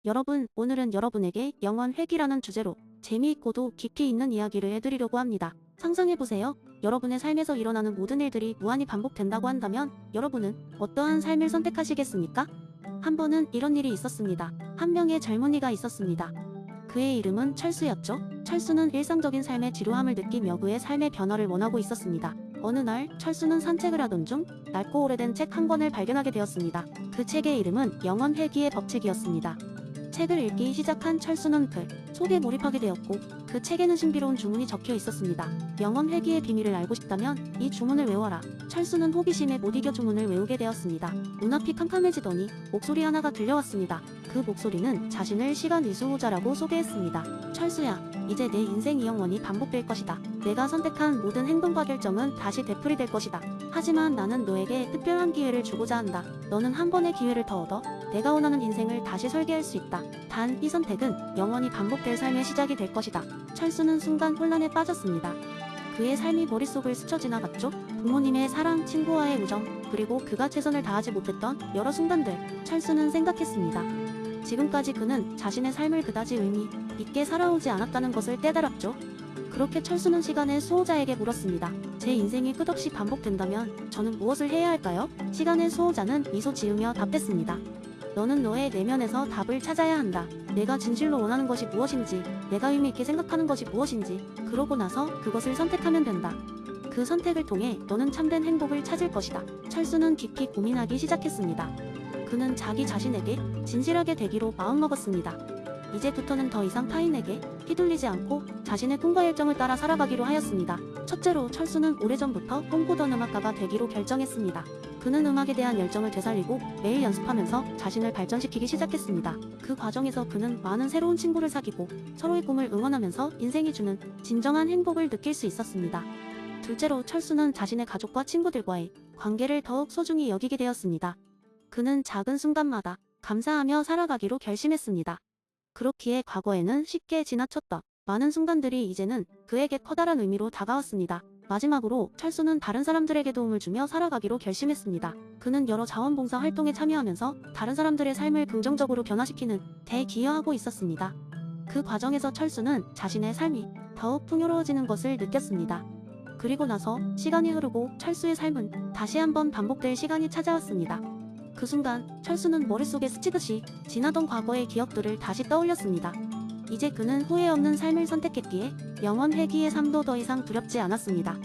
여러분, 오늘은 여러분에게 영원 회귀라는 주제로 재미있고도 깊이 있는 이야기를 해드리려고 합니다. 상상해보세요. 여러분의 삶에서 일어나는 모든 일들이 무한히 반복된다고 한다면 여러분은 어떠한 삶을 선택하시겠습니까? 한 번은 이런 일이 있었습니다. 한 명의 젊은이가 있었습니다. 그의 이름은 철수였죠. 철수는 일상적인 삶의 지루함을 느끼며 그의 삶의 변화를 원하고 있었습니다. 어느 날 철수는 산책을 하던 중 낡고 오래된 책 한 권을 발견하게 되었습니다. 그 책의 이름은 영원 회귀의 법칙이었습니다. 책을 읽기 시작한 철수는 그 속에 몰입하게 되었고 그 책에는 신비로운 주문이 적혀 있었습니다. 영원 회귀의 비밀을 알고 싶다면 이 주문을 외워라. 철수는 호기심에 못 이겨 주문을 외우게 되었습니다. 눈앞이 캄캄해지더니 목소리 하나가 들려왔습니다. 그 목소리는 자신을 시간 이수호자라고 소개했습니다. 철수야, 이제 내 인생이 영원히 반복될 것이다. 내가 선택한 모든 행동과 결정은 다시 되풀이될 것이다. 하지만 나는 너에게 특별한 기회를 주고자 한다. 너는 한 번의 기회를 더 얻어 내가 원하는 인생을 다시 설계할 수 있다. 단 이 선택은 영원히 반복될 삶의 시작이 될 것이다. 철수는 순간 혼란에 빠졌습니다. 그의 삶이 머릿속을 스쳐 지나갔죠. 부모님의 사랑, 친구와의 우정, 그리고 그가 최선을 다하지 못했던 여러 순간들. 철수는 생각했습니다. 지금까지 그는 자신의 삶을 그다지 의미 있게 살아오지 않았다는 것을 깨달았죠. 그렇게 철수는 시간의 수호자에게 물었습니다. 제 인생이 끝없이 반복된다면 저는 무엇을 해야 할까요? 시간의 수호자는 미소 지으며 답했습니다. 너는 너의 내면에서 답을 찾아야 한다. 내가 진실로 원하는 것이 무엇인지, 내가 의미 있게 생각하는 것이 무엇인지, 그러고 나서 그것을 선택하면 된다. 그 선택을 통해 너는 참된 행복을 찾을 것이다. 철수는 깊이 고민하기 시작했습니다. 그는 자기 자신에게 진실하게 되기로 마음먹었습니다. 이제부터는 더 이상 타인에게 휘둘리지 않고 자신의 꿈과 열정을 따라 살아가기로 하였습니다. 첫째로 철수는 오래전부터 꿈꾸던 음악가가 되기로 결정했습니다. 그는 음악에 대한 열정을 되살리고 매일 연습하면서 자신을 발전시키기 시작했습니다. 그 과정에서 그는 많은 새로운 친구를 사귀고 서로의 꿈을 응원하면서 인생이 주는 진정한 행복을 느낄 수 있었습니다. 둘째로 철수는 자신의 가족과 친구들과의 관계를 더욱 소중히 여기게 되었습니다. 그는 작은 순간마다 감사하며 살아가기로 결심했습니다. 그렇기에 과거에는 쉽게 지나쳤던 많은 순간들이 이제는 그에게 커다란 의미로 다가왔습니다. 마지막으로 철수는 다른 사람들에게 도움을 주며 살아가기로 결심했습니다. 그는 여러 자원봉사 활동에 참여하면서 다른 사람들의 삶을 긍정적으로 변화시키는 데 기여하고 있었습니다. 그 과정에서 철수는 자신의 삶이 더욱 풍요로워지는 것을 느꼈습니다. 그리고 나서 시간이 흐르고 철수의 삶은 다시 한번 반복될 시간이 찾아왔습니다. 그 순간 철수는 머릿속에 스치듯이 지나던 과거의 기억들을 다시 떠올렸습니다. 이제 그는 후회 없는 삶을 선택했기에 영원 회귀의 삶도 더 이상 두렵지 않았습니다.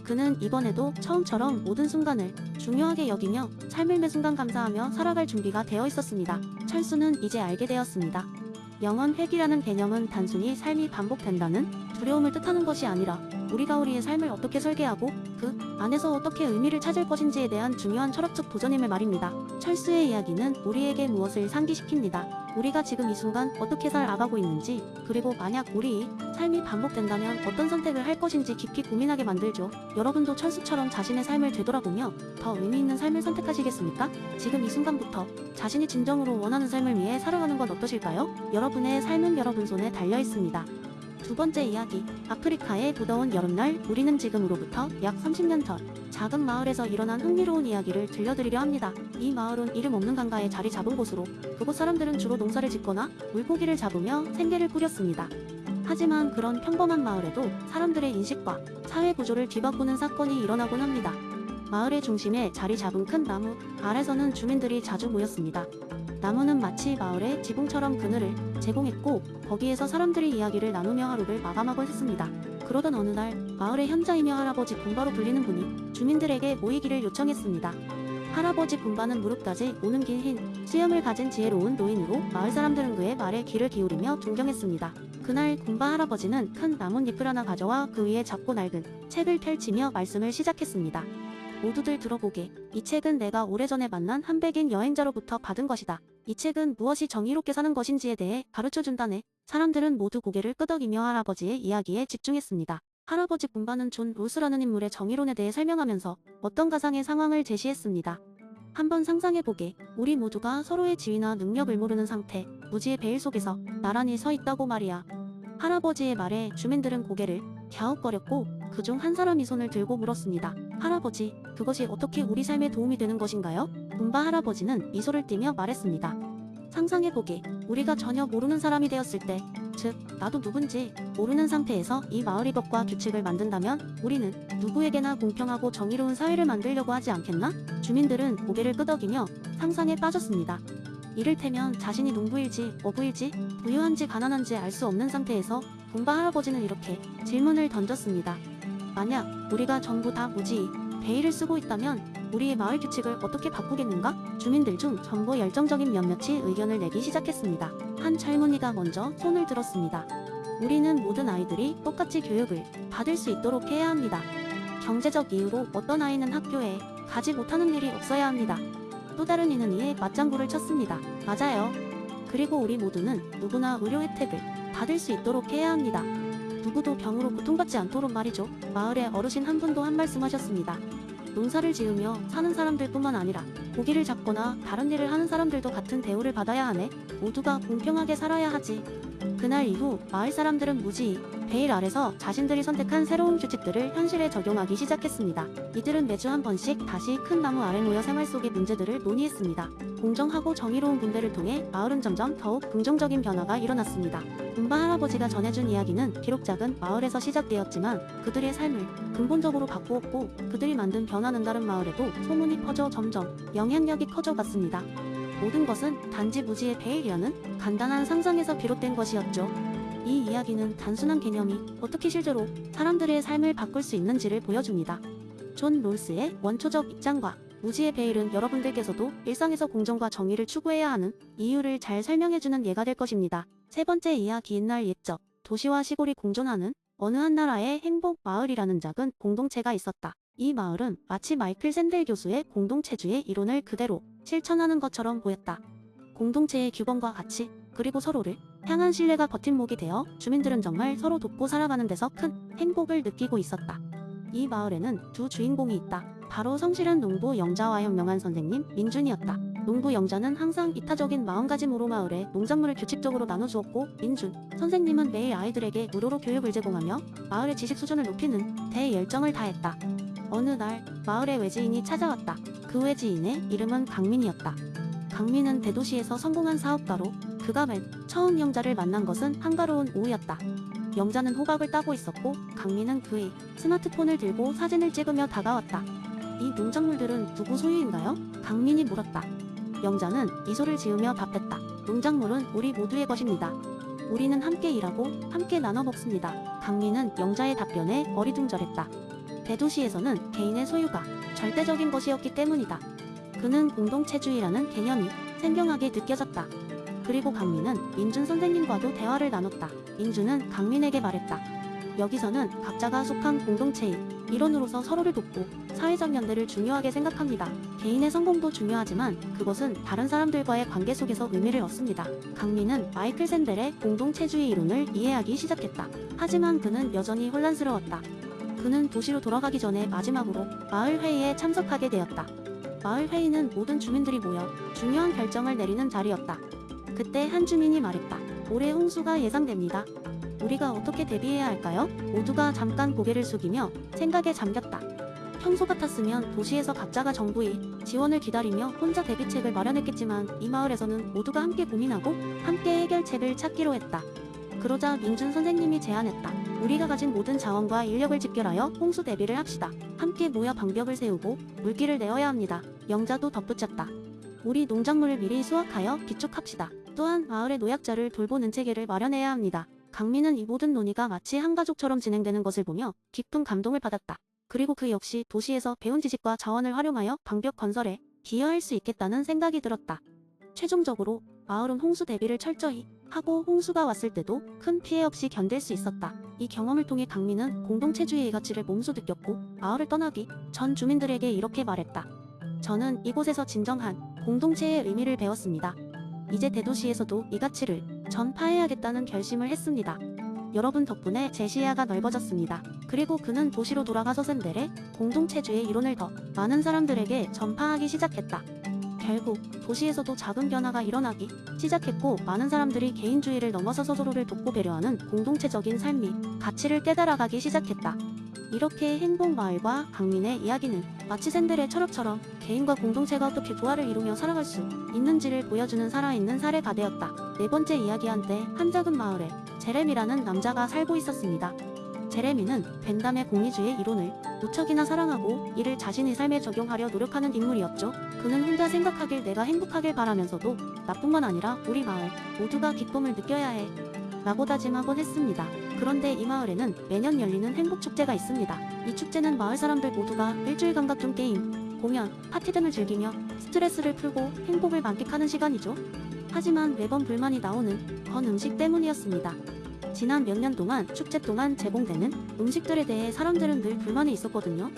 그는 이번에도 처음처럼 모든 순간을 중요하게 여기며 삶을 매 순간 감사하며 살아갈 준비가 되어 있었습니다. 철수는 이제 알게 되었습니다. 영원 회귀라는 개념은 단순히 삶이 반복된다는 두려움을 뜻하는 것이 아니라 우리가 우리의 삶을 어떻게 설계하고 그 안에서 어떻게 의미를 찾을 것인지에 대한 중요한 철학적 도전임을 말입니다. 철수의 이야기는 우리에게 무엇을 상기시킵니다. 우리가 지금 이 순간 어떻게 살아가고 있는지, 그리고 만약 우리의 삶이 반복된다면 어떤 선택을 할 것인지 깊이 고민하게 만들죠. 여러분도 철수처럼 자신의 삶을 되돌아보며 더 의미 있는 삶을 선택하시겠습니까? 지금 이 순간부터 자신이 진정으로 원하는 삶을 위해 살아가는 건 어떠실까요? 여러분의 삶은 여러분 손에 달려 있습니다. 두 번째 이야기, 아프리카의 무더운 여름날. 우리는 지금으로부터 약 30년 전 작은 마을에서 일어난 흥미로운 이야기를 들려드리려 합니다. 이 마을은 이름 없는 강가에 자리 잡은 곳으로 그곳 사람들은 주로 농사를 짓거나 물고기를 잡으며 생계를 꾸렸습니다. 하지만 그런 평범한 마을에도 사람들의 인식과 사회 구조를 뒤바꾸는 사건이 일어나곤 합니다. 마을의 중심에 자리 잡은 큰 나무 아래서는 주민들이 자주 모였습니다. 나무는 마치 마을의 지붕처럼 그늘을 제공했고 거기에서 사람들이 이야기를 나누며 하루를 마감하곤 했습니다. 그러던 어느 날 마을의 현자이며 할아버지 붐바로 불리는 분이 주민들에게 모이기를 요청했습니다. 할아버지 붐바는 무릎까지 오는 긴 흰 수염을 가진 지혜로운 노인으로 마을 사람들은 그의 말에 귀를 기울이며 존경했습니다. 그날 붐바 할아버지는 큰 나뭇잎을 하나 가져와 그 위에 작고 낡은 책을 펼치며 말씀을 시작했습니다. 모두들 들어보게. 이 책은 내가 오래전에 만난 한 백인 여행자로부터 받은 것이다. 이 책은 무엇이 정의롭게 사는 것인지에 대해 가르쳐준다네. 사람들은 모두 고개를 끄덕이며 할아버지의 이야기에 집중했습니다. 할아버지 붐바는 존 로스라는 인물의 정의론에 대해 설명하면서 어떤 가상의 상황을 제시했습니다. 한번 상상해보게. 우리 모두가 서로의 지위나 능력을 모르는 상태, 무지의 베일 속에서 나란히 서 있다고 말이야. 할아버지의 말에 주민들은 고개를 갸웃거렸고 그중 한 사람이 손을 들고 물었습니다. 할아버지, 그것이 어떻게 우리 삶에 도움이 되는 것인가요? 붐바 할아버지는 미소를 띠며 말했습니다. 상상해보기. 우리가 전혀 모르는 사람이 되었을 때, 즉 나도 누군지 모르는 상태에서 이 마을의 법과 규칙을 만든다면 우리는 누구에게나 공평하고 정의로운 사회를 만들려고 하지 않겠나? 주민들은 고개를 끄덕이며 상상에 빠졌습니다. 이를테면 자신이 농부일지 어부일지 부유한지 가난한지 알 수 없는 상태에서 공바 할아버지는 이렇게 질문을 던졌습니다. 만약 우리가 전부 다 무지히 베일을 쓰고 있다면 우리의 마을 규칙을 어떻게 바꾸겠는가? 주민들 중 전부 열정적인 몇몇이 의견을 내기 시작했습니다. 한 젊은이가 먼저 손을 들었습니다. 우리는 모든 아이들이 똑같이 교육을 받을 수 있도록 해야 합니다. 경제적 이유로 어떤 아이는 학교에 가지 못하는 일이 없어야 합니다. 또 다른 이는 이에 맞장구를 쳤습니다. 맞아요. 그리고 우리 모두는 누구나 의료 혜택을 받을 수 있도록 해야 합니다. 누구도 병으로 고통받지 않도록 말이죠. 마을의 어르신 한 분도 한 말씀 하셨습니다. 농사를 지으며 사는 사람들뿐만 아니라 고기를 잡거나 다른 일을 하는 사람들도 같은 대우를 받아야 하네. 모두가 공평하게 살아야 하지. 그날 이후 마을 사람들은 무지히 베일 아래서 자신들이 선택한 새로운 규칙들을 현실에 적용하기 시작했습니다. 이들은 매주 한 번씩 다시 큰 나무 아래 모여 생활 속의 문제들을 논의했습니다. 공정하고 정의로운 분배를 통해 마을은 점점 더욱 긍정적인 변화가 일어났습니다. 군바 할아버지가 전해준 이야기는 비록 작은 마을에서 시작되었지만 그들의 삶을 근본적으로 바꾸었고 그들이 만든 변화는 다른 마을에도 소문이 퍼져 점점 영향력이 커져갔습니다. 모든 것은 단지 무지의 베일이라는 간단한 상상에서 비롯된 것이었죠. 이 이야기는 단순한 개념이 어떻게 실제로 사람들의 삶을 바꿀 수 있는지를 보여줍니다. 존 롤스의 원초적 입장과 무지의 베일은 여러분들께서도 일상에서 공정과 정의를 추구해야 하는 이유를 잘 설명해주는 예가 될 것입니다. 세 번째 이야기. 옛날 옛적 도시와 시골이 공존하는 어느 한 나라의 행복 마을이라는 작은 공동체가 있었다. 이 마을은 마치 마이클 샌델 교수의 공동체주의 이론을 그대로 실천하는 것처럼 보였다. 공동체의 규범과 가치 그리고 서로를 향한 신뢰가 버팀목이 되어 주민들은 정말 서로 돕고 살아가는 데서 큰 행복을 느끼고 있었다. 이 마을에는 두 주인공이 있다. 바로 성실한 농부 영자와 현명한 선생님 민준이었다. 농부 영자는 항상 이타적인 마음가짐으로 마을에 농작물을 규칙적으로 나눠주었고 민준 선생님은 매일 아이들에게 무료로 교육을 제공하며 마을의 지식 수준을 높이는 대열정을 다했다. 어느 날 마을에 외지인이 찾아왔다. 그 외지인의 이름은 강민이었다. 강민은 대도시에서 성공한 사업가로 그가 맨 처음 영자를 만난 것은 한가로운 오후였다. 영자는 호박을 따고 있었고 강민은 그의 스마트폰을 들고 사진을 찍으며 다가왔다. 이 농작물들은 누구 소유인가요? 강민이 물었다. 영자는 미소를 지으며 답했다. 농작물은 우리 모두의 것입니다. 우리는 함께 일하고 함께 나눠 먹습니다. 강민은 영자의 답변에 어리둥절했다. 대도시에서는 개인의 소유가 절대적인 것이었기 때문이다. 그는 공동체주의라는 개념이 생경하게 느껴졌다. 그리고 강민은 민준 선생님과도 대화를 나눴다. 민준은 강민에게 말했다. 여기서는 각자가 속한 공동체의 일원으로서 서로를 돕고 사회적 연대를 중요하게 생각합니다. 개인의 성공도 중요하지만 그것은 다른 사람들과의 관계 속에서 의미를 얻습니다. 강민은 마이클 샌델의 공동체주의 이론을 이해하기 시작했다. 하지만 그는 여전히 혼란스러웠다. 그는 도시로 돌아가기 전에 마지막으로 마을 회의에 참석하게 되었다. 마을 회의는 모든 주민들이 모여 중요한 결정을 내리는 자리였다. 그때 한 주민이 말했다. 올해 홍수가 예상됩니다. 우리가 어떻게 대비해야 할까요? 모두가 잠깐 고개를 숙이며 생각에 잠겼다. 평소 같았으면 도시에서 각자가 정부의 지원을 기다리며 혼자 대비책을 마련했겠지만 이 마을에서는 모두가 함께 고민하고 함께 해결책을 찾기로 했다. 그러자 민준 선생님이 제안했다. 우리가 가진 모든 자원과 인력을 집결하여 홍수 대비를 합시다. 함께 모여 방벽을 세우고 물길을 내어야 합니다. 영자도 덧붙였다. 우리 농작물을 미리 수확하여 비축합시다. 또한 마을의 노약자를 돌보는 체계를 마련해야 합니다. 강민은 이 모든 논의가 마치 한 가족처럼 진행되는 것을 보며 깊은 감동을 받았다. 그리고 그 역시 도시에서 배운 지식과 자원을 활용하여 방벽 건설에 기여할 수 있겠다는 생각이 들었다. 최종적으로 마을은 홍수 대비를 철저히 하고 홍수가 왔을 때도 큰 피해 없이 견딜 수 있었다. 이 경험을 통해 강민은 공동체주의의 가치를 몸소 느꼈고 마을을 떠나기 전 주민들에게 이렇게 말했다. 저는 이곳에서 진정한 공동체의 의미를 배웠습니다. 이제 대도시에서도 이 가치를 전파해야겠다는 결심을 했습니다. 여러분 덕분에 제 시야가 넓어졌습니다. 그리고 그는 도시로 돌아가서 샌델의 공동체주의 이론을 더 많은 사람들에게 전파하기 시작했다. 결국 도시에서도 작은 변화가 일어나기 시작했고 많은 사람들이 개인주의를 넘어서서 서로를 돕고 배려하는 공동체적인 삶이 가치를 깨달아가기 시작했다. 이렇게 행복마을과 강민의 이야기는 마치 샌델의 철학처럼 개인과 공동체가 어떻게 조화를 이루며 살아갈 수 있는지를 보여주는 살아있는 사례가 되었다. 네 번째 이야기. 한때 한 작은 마을에 제레미라는 남자가 살고 있었습니다. 제레미는 벤담의 공리주의 이론을 무척이나 사랑하고 이를 자신의 삶에 적용하려 노력하는 인물이었죠. 그는 혼자 생각하길 내가 행복하길 바라면서도 나뿐만 아니라 우리 마을 모두가 기쁨을 느껴야 해 라고 다짐하곤 했습니다. 그런데 이 마을에는 매년 열리는 행복축제가 있습니다. 이 축제는 마을 사람들 모두가 일주일간 각종 게임, 공연, 파티 등을 즐기며 스트레스를 풀고 행복을 만끽하는 시간이죠. 하지만 매번 불만이 나오는 건 음식 때문이었습니다. 지난 몇 년 동안 축제 동안 제공되는 음식들에 대해 사람들은 늘 불만이 있었거든요.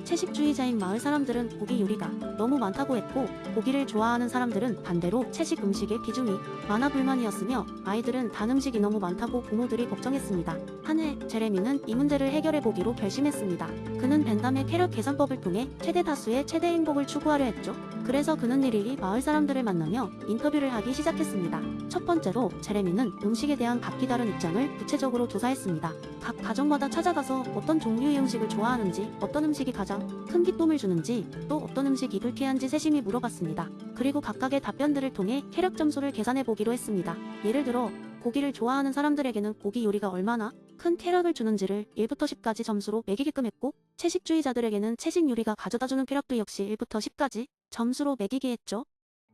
채식주의자인 마을 사람들은 고기 요리가 너무 많다고 했고, 고기를 좋아하는 사람들은 반대로 채식 음식의 비중이 많아 불만이었으며, 아이들은 단 음식이 너무 많다고 부모들이 걱정했습니다. 한 해 제레미는 이 문제를 해결해 보기로 결심했습니다. 그는 벤담의 쾌락 계산법을 통해 최대 다수의 최대 행복을 추구하려 했죠. 그래서 그는 일일이 마을 사람들을 만나며 인터뷰를 하기 시작했습니다. 첫 번째로 제레미는 음식에 대한 각기 다른 입장을 구체적으로 조사했습니다. 각 가정마다 찾아가서 어떤 종류의 음식을 좋아하는지, 어떤 음식이 가장 큰 기쁨을 주는지, 또 어떤 음식이 불쾌한지 세심히 물어봤습니다. 그리고 각각의 답변들을 통해 쾌락 점수를 계산해 보기로 했습니다. 예를 들어 고기를 좋아하는 사람들에게는 고기 요리가 얼마나 큰 쾌락을 주는지를 1부터 10까지 점수로 매기게끔 했고, 채식주의자들에게는 채식 요리가 가져다주는 쾌락도 역시 1부터 10까지 점수로 매기게 했죠.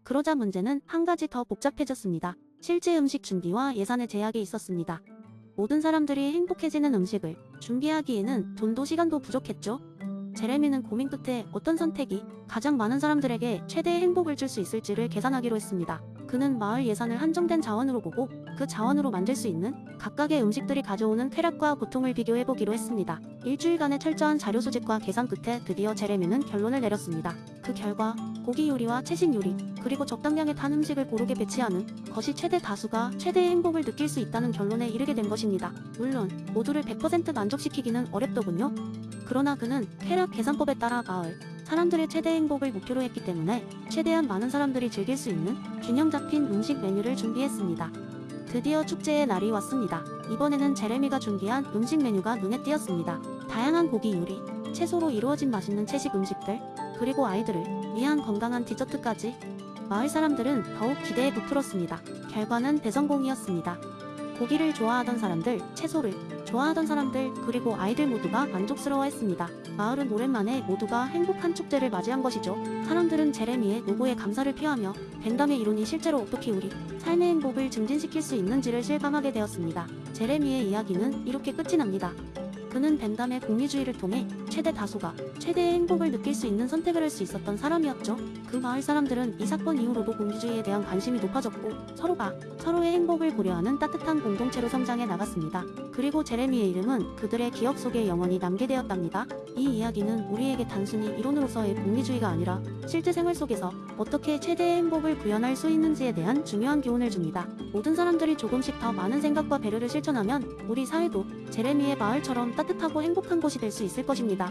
그러자 문제는 한 가지 더 복잡해졌습니다. 실제 음식 준비와 예산의 제약이 있었습니다. 모든 사람들이 행복해지는 음식을 준비하기에는 돈도 시간도 부족했죠. 제레미는 고민 끝에 어떤 선택이 가장 많은 사람들에게 최대의 행복을 줄 수 있을지를 계산하기로 했습니다. 그는 마을 예산을 한정된 자원으로 보고 그 자원으로 만들 수 있는 각각의 음식들이 가져오는 쾌락과 고통을 비교해보기로 했습니다. 일주일간의 철저한 자료 수집과 계산 끝에 드디어 제레미는 결론을 내렸습니다. 그 결과 고기 요리와 채식 요리, 그리고 적당량의 단 음식을 고르게 배치하는 것이 최대 다수가 최대의 행복을 느낄 수 있다는 결론에 이르게 된 것입니다. 물론 모두를 100% 만족시키기는 어렵더군요. 그러나 그는 쾌락 계산법에 따라 마을 사람들의 최대 행복을 목표로 했기 때문에 최대한 많은 사람들이 즐길 수 있는 균형 잡힌 음식 메뉴를 준비했습니다. 드디어 축제의 날이 왔습니다. 이번에는 제레미가 준비한 음식 메뉴가 눈에 띄었습니다. 다양한 고기 요리, 채소로 이루어진 맛있는 채식 음식들, 그리고 아이들을 위한 건강한 디저트까지. 마을 사람들은 더욱 기대에 부풀었습니다. 결과는 대성공이었습니다. 고기를 좋아하던 사람들, 채소를 좋아하던 사람들, 그리고 아이들 모두가 만족스러워했습니다. 마을은 오랜만에 모두가 행복한 축제를 맞이한 것이죠. 사람들은 제레미의 노고에 감사를 표하며 벤담의 이론이 실제로 어떻게 우리 삶의 행복을 증진시킬 수 있는지를 실감하게 되었습니다. 제레미의 이야기는 이렇게 끝이 납니다. 그는 벤담의 공리주의를 통해 최대 다수가 최대의 행복을 느낄 수 있는 선택을 할 수 있었던 사람이었죠. 그 마을 사람들은 이 사건 이후로도 공리주의에 대한 관심이 높아졌고, 서로가 서로의 행복을 고려하는 따뜻한 공동체로 성장해 나갔습니다. 그리고 제레미의 이름은 그들의 기억 속에 영원히 남게 되었답니다. 이 이야기는 우리에게 단순히 이론으로서의 공리주의가 아니라 실제 생활 속에서 어떻게 최대의 행복을 구현할 수 있는지에 대한 중요한 교훈을 줍니다. 모든 사람들이 조금씩 더 많은 생각과 배려를 실천하면 우리 사회도 제레미의 마을처럼 따뜻하고 행복한 곳이 될 수 있을 것입니다.